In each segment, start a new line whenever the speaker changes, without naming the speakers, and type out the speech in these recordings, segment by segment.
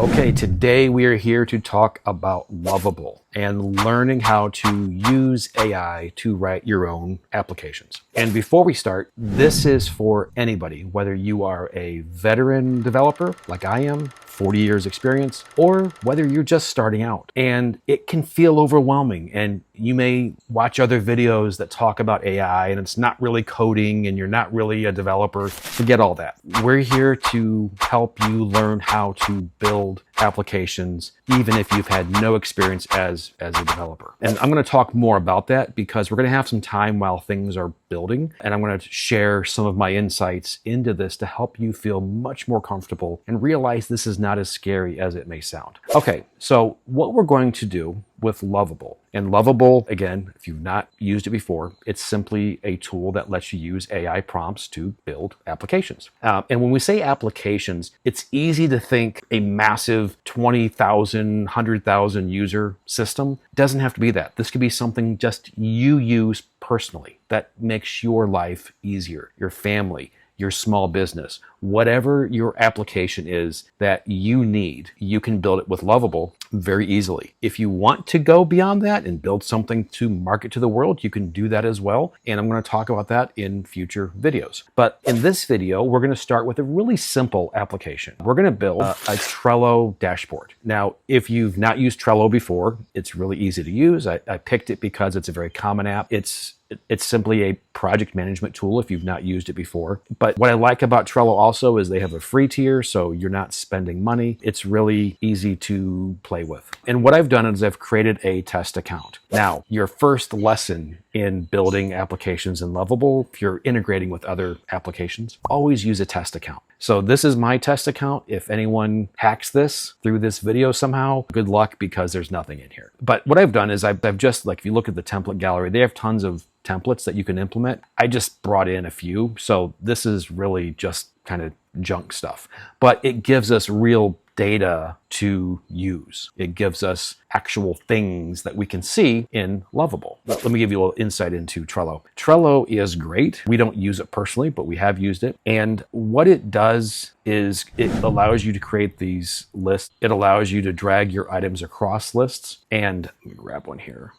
Okay, today we are here to talk about Lovable and learning how to use AI to write your own applications. And before we start, this is for anybody, whether you are a veteran developer like I am, 40 years experience, or whether you're just starting out. And it can feel overwhelming, and you may watch other videos that talk about AI and it's not really coding and you're not really a developer. Forget all that. We're here to help you learn how to build applications, even if you've had no experience as a developer. And I'm going to talk more about that because we're going to have some time while things are building, and I'm going to share some of my insights into this to help you feel much more comfortable and realize this is not as scary as it may sound. Okay, so what we're going to do with Lovable. And Lovable, again, if you've not used it before, it's simply a tool that lets you use AI prompts to build applications. And when we say applications, it's easy to think a massive 20,000, 100,000 user system. It doesn't have to be that. This could be something just you use personally that makes your life easier, your family, your small business, whatever your application is that you need, you can build it with Lovable very easily. If you want to go beyond that and build something to market to the world, you can do that as well. And I'm going to talk about that in future videos. But in this video, we're going to start with a really simple application. We're going to build a Trello dashboard. Now, if you've not used Trello before, it's really easy to use. I picked it because it's a very common app. It's simply a project management tool if you've not used it before. But what I like about Trello also is they have a free tier, so you're not spending money. It's really easy to play with. And what I've done is I've created a test account. Now, your first lesson in building applications in Lovable, if you're integrating with other applications, always use a test account. So this is my test account. If anyone hacks this through this video somehow, good luck, because there's nothing in here. But what I've done is I've just, like, if you look at the template gallery, they have tons of templates that you can implement. I just brought in a few. So this is really just kind of junk stuff, but it gives us real data to use. It gives us actual things that we can see in Lovable. Let me give you a little insight into Trello. Trello is great. We don't use it personally, but we have used it. And what it does is it allows you to create these lists. It allows you to drag your items across lists. And let me grab one here.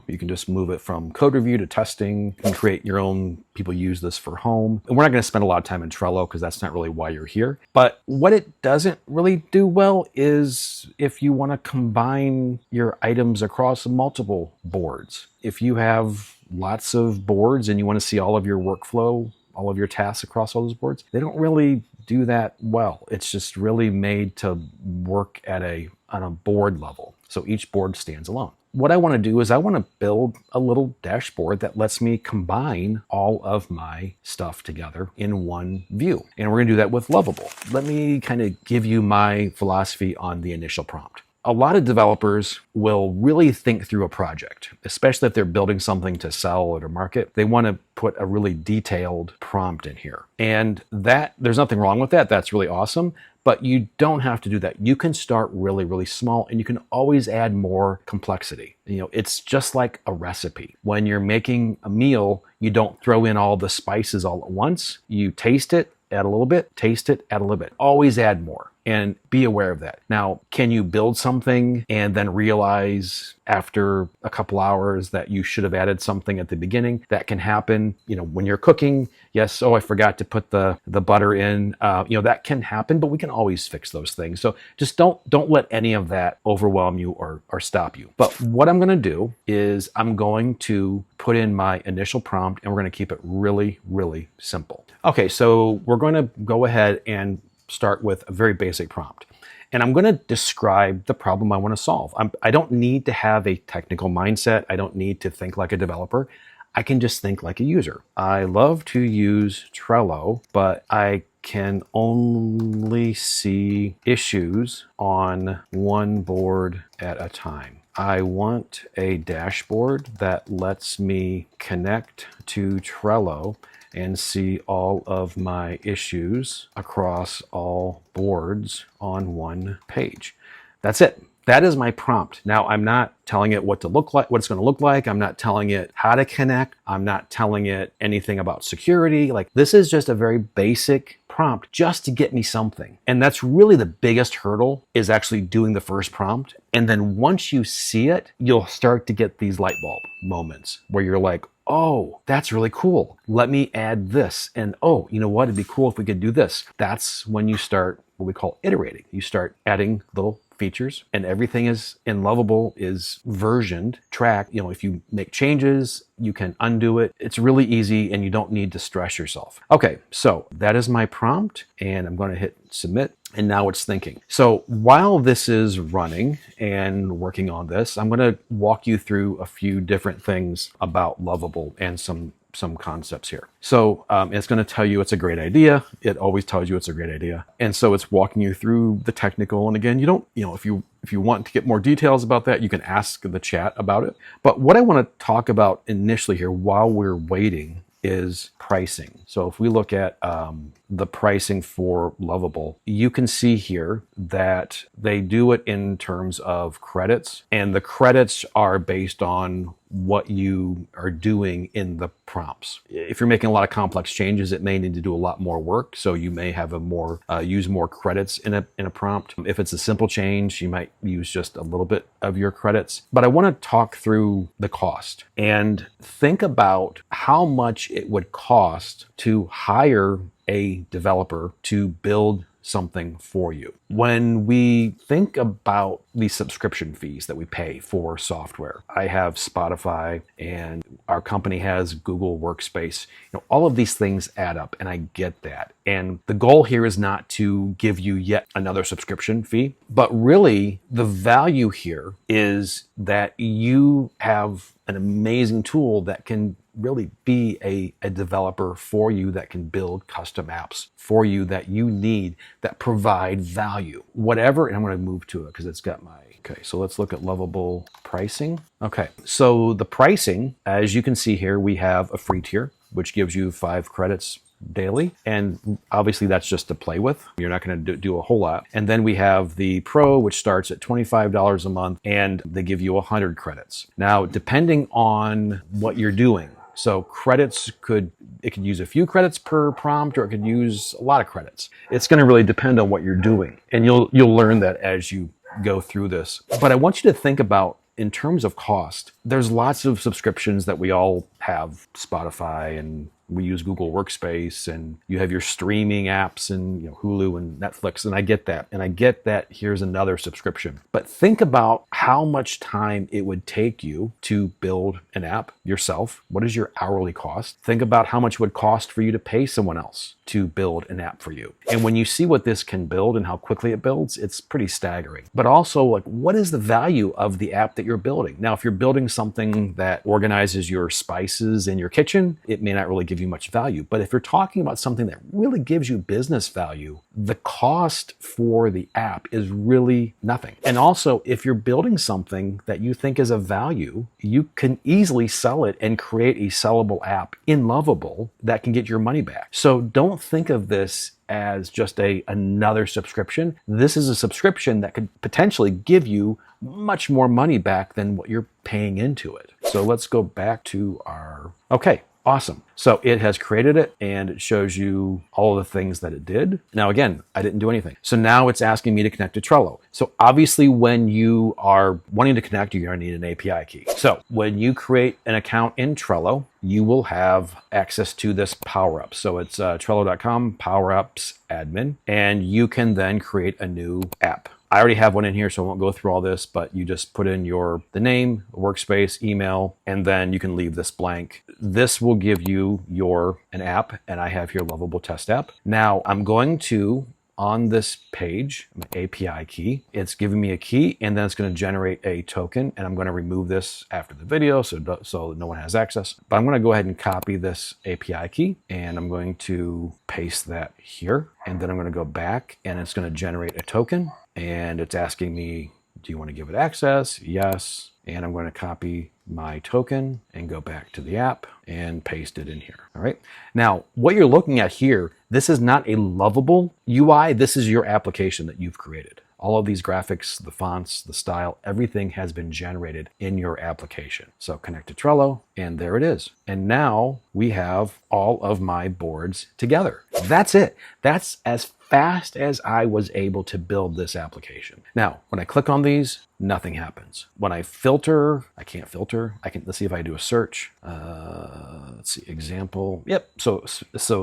You can just move it from code review to testing and create your own. People use this for home. And we're not going to spend a lot of time in Trello because that's not really why you're here. But what it doesn't really do well is if you want to combine your items across multiple boards. If you have lots of boards and you want to see all of your workflow, all of your tasks across all those boards, they don't really do that well. It's just really made to work on a board level. So each board stands alone. What I want to do is I want to build a little dashboard that lets me combine all of my stuff together in one view. And we're going to do that with Lovable. Let me kind of give you my philosophy on the initial prompt. A lot of developers will really think through a project, especially if they're building something to sell or to market. They want to put a really detailed prompt in here. And there's nothing wrong with that. That's really awesome. But you don't have to do that. You can start really, really small, and you can always add more complexity. It's just like a recipe. When you're making a meal, you don't throw in all the spices all at once. You taste it, add a little bit, taste it, add a little bit. Always add more, and be aware of that. Now, can you build something and then realize after a couple hours that you should have added something at the beginning? That can happen, when you're cooking. Yes, I forgot to put the butter in. That can happen, but we can always fix those things. So just don't let any of that overwhelm you or stop you. But what I'm going to do is I'm going to put in my initial prompt, and we're going to keep it really, really simple. Okay, so we're going to go ahead and start with a very basic prompt. And I'm going to describe the problem I want to solve. I don't need to have a technical mindset. I don't need to think like a developer. I can just think like a user. I love to use Trello, but I can only see issues on one board at a time. I want a dashboard that lets me connect to Trello and see all of my issues across all boards on one page. That's it. That is my prompt. Now, I'm not telling it what to look like, what it's going to look like. I'm not telling it how to connect. I'm not telling it anything about security. Like, this is just a very basic prompt just to get me something. And that's really the biggest hurdle, is actually doing the first prompt. And then once you see it, you'll start to get these light bulb moments where you're like, oh, that's really cool. Let me add this. And oh, you know what? It'd be cool if we could do this. That's when you start what we call iterating. You start adding little features, and everything is in Lovable is versioned, tracked. You know, if you make changes, you can undo it. It's really easy and you don't need to stress yourself. Okay, so that is my prompt, and I'm going to hit submit. And now it's thinking. So while this is running and working on this, I'm going to walk you through a few different things about Lovable and some concepts here. So it's going to tell you it's a great idea. It always tells you it's a great idea. And so it's walking you through the technical. And again, you don't, if you want to get more details about that, you can ask the chat about it. But what I want to talk about initially here while we're waiting is pricing. So if we look at the pricing for Lovable, you can see here that they do it in terms of credits, and the credits are based on what you are doing in the prompts. If you're making a lot of complex changes, it may need to do a lot more work, so you may have use more credits in a prompt. If it's a simple change, you might use just a little bit of your credits. But I want to talk through the cost and think about how much it would cost to hire a developer to build something for you. When we think about the subscription fees that we pay for software, I have Spotify and our company has Google Workspace. All of these things add up, and I get that. And the goal here is not to give you yet another subscription fee, but really the value here is that you have an amazing tool that can really be a developer for you, that can build custom apps for you that you need, that provide value. Whatever, and I'm going to move to it because it's got my, okay, so let's look at Lovable pricing. Okay, so the pricing, as you can see here, we have a free tier, which gives you 5 credits daily. And obviously that's just to play with. You're not going to do a whole lot. And then we have the Pro, which starts at $25 a month, and they give you 100 credits. Now, depending on what you're doing, so credits could use a few credits per prompt, or it could use a lot of credits. It's going to really depend on what you're doing. And you'll learn that as you go through this. But I want you to think about, in terms of cost, there's lots of subscriptions that we all have, Spotify, and we use Google Workspace, and you have your streaming apps and Hulu and Netflix, and I get that. And I get that here's another subscription. But think about how much time it would take you to build an app yourself. What is your hourly cost? Think about how much it would cost for you to pay someone else to build an app for you. And when you see what this can build and how quickly it builds, it's pretty staggering. But also, like, what is the value of the app that you're building? Now, if you're building something that organizes your spices in your kitchen, it may not really give you much value. But if you're talking about something that really gives you business value, the cost for the app is really nothing. And also, if you're building something that you think is of value, you can easily sell it and create a sellable app in Lovable that can get your money back. So don't think of this as just another subscription. This is a subscription that could potentially give you much more money back than what you're paying into it. So let's go back to okay, awesome. So it has created it, and it shows you all of the things that it did. Now, again, I didn't do anything. So now it's asking me to connect to Trello. So obviously when you are wanting to connect, you're going to need an API key. So when you create an account in Trello, you will have access to this Power Up. So it's Trello.com Power Ups admin, and you can then create a new app. I already have one in here, so I won't go through all this, but you just put in the name, workspace, email, and then you can leave this blank. This will give you an app, and I have here Lovable Test App. Now I'm going to, on this page, my API key, it's giving me a key, and then it's going to generate a token, and I'm going to remove this after the video so no one has access. But I'm going to go ahead and copy this API key, and I'm going to paste that here, and then I'm going to go back, and it's going to generate a token, and it's asking me, do you want to give it access? Yes. And I'm going to copy my token and go back to the app and paste it in here. All right. Now, what you're looking at here, this is not a Lovable UI. This is your application that you've created. All of these graphics, the fonts, the style, everything has been generated in your application. So connect to Trello, and there it is. And now we have all of my boards together. That's it. That's as fast as I was able to build this application. Now, when I click on these, nothing happens. When I filter, I can't filter. Let's see if I do a search. Let's see, example. Yep, so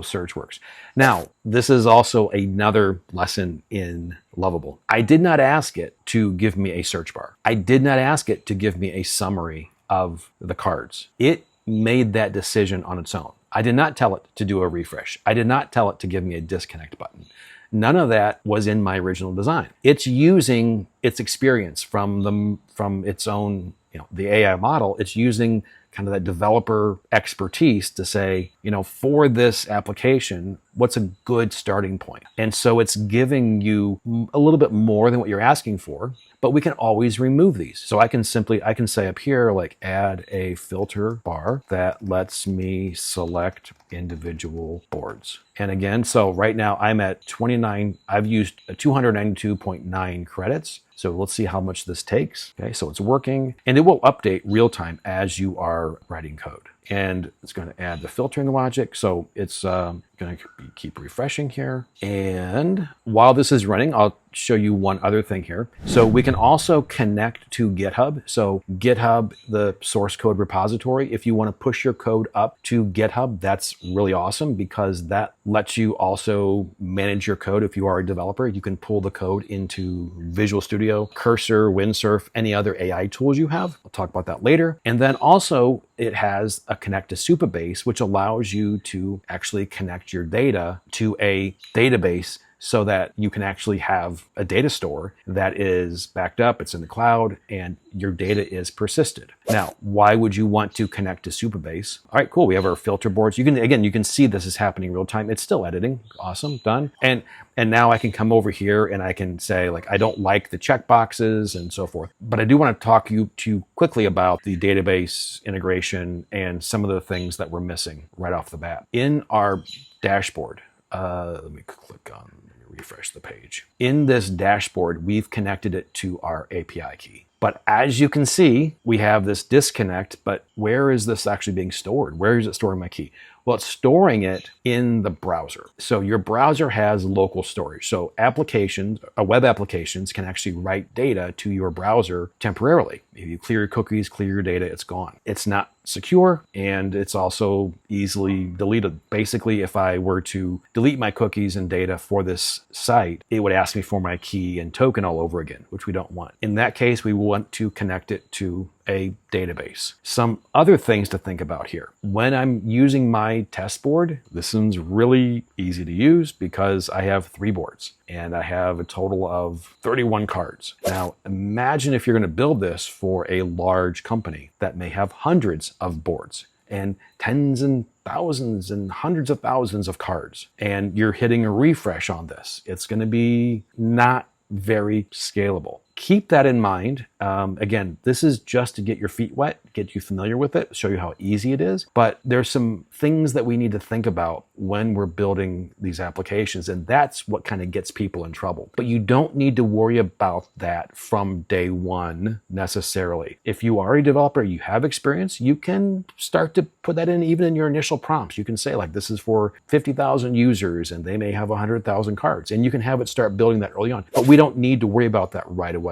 search works. Now, this is also another lesson in Lovable. I did not ask it to give me a search bar. I did not ask it to give me a summary of the cards. It made that decision on its own. I did not tell it to do a refresh. I did not tell it to give me a disconnect button. None of that was in my original design. It's using its experience from its own, the AI model. It's using kind of that developer expertise to say, for this application, what's a good starting point? And so it's giving you a little bit more than what you're asking for, but we can always remove these. So I can say up here, like add a filter bar that lets me select individual boards. And again, so right now I'm at 29, I've used 292.9 credits. So let's see how much this takes. Okay, so it's working, and it will update real time as you are writing code. And it's going to add the filtering logic. So it's going to keep refreshing here. And while this is running, I'll show you one other thing here. So we can also connect to GitHub. So GitHub, the source code repository, if you want to push your code up to GitHub, that's really awesome because that lets you also manage your code. If you are a developer, you can pull the code into Visual Studio, Cursor, Windsurf, any other AI tools you have. I'll talk about that later. And then also it has a connect to Supabase, which allows you to actually connect your data to a database so that you can actually have a data store that is backed up, it's in the cloud, and your data is persisted. Now, why would you want to connect to Supabase? All right, cool, we have our filter boards. You can see this is happening real time. It's still editing, awesome, done. And now I can come over here and I can say, like, I don't like the checkboxes and so forth. But I do want to talk to you quickly about the database integration and some of the things that we're missing right off the bat. In our dashboard, let me click on, refresh the page. In this dashboard, we've connected it to our API key. But as you can see, we have this disconnect, but where is this actually being stored? Where is it storing my key? Well, it's storing it in the browser. So your browser has local storage. So web applications can actually write data to your browser temporarily. If you clear your cookies, clear your data, it's gone. It's not secure, and it's also easily deleted. Basically, if I were to delete my cookies and data for this site, it would ask me for my key and token all over again, which we don't want. In that case, we want to connect it to a database. Some other things to think about here. When I'm using my test board, this one's really easy to use because I have 3 boards and I have a total of 31 cards. Now, imagine if you're going to build this for a large company that may have hundreds of boards and tens and thousands and hundreds of thousands of cards, and you're hitting a refresh on this. It's going to be not very scalable. Keep that in mind. Again, this is just to get your feet wet, get you familiar with it, show you how easy it is. But there's some things that we need to think about when we're building these applications, and that's what kind of gets people in trouble. But you don't need to worry about that from day one necessarily. If you are a developer, you have experience, you can start to put that in even in your initial prompts. You can say, like, this is for 50,000 users and they may have 100,000 cards, and you can have it start building that early on. But we don't need to worry about that right away.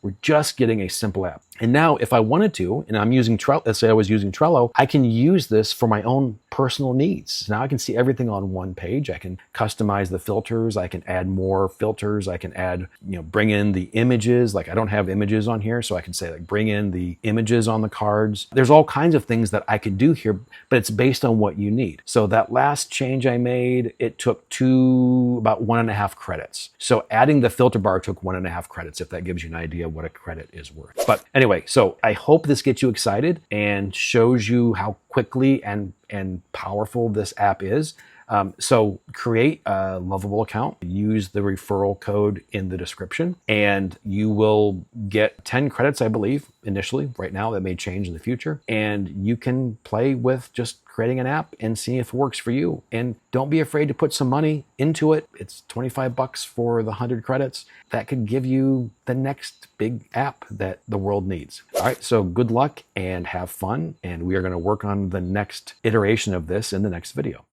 We're just getting a simple app. And now if I wanted to, and I'm using Trello, let's say I was using Trello, I can use this for my own personal needs. Now I can see everything on one page. I can customize the filters. I can add more filters. I can add, bring in the images. Like, I don't have images on here, so I can say, like, bring in the images on the cards. There's all kinds of things that I could do here, but it's based on what you need. So that last change I made, it took about 1.5 credits. So adding the filter bar took 1.5 credits, if that gives you an idea what a credit is worth. But anyway, so I hope this gets you excited and shows you how quickly and powerful this app is. So create a Lovable account, use the referral code in the description, and you will get 10 credits, I believe, initially. Right now, that may change in the future. And you can play with just creating an app and seeing if it works for you. And don't be afraid to put some money into it. It's $25 for the 100 credits. That could give you the next big app that the world needs. All right, so good luck and have fun. And we are going to work on the next iteration of this in the next video.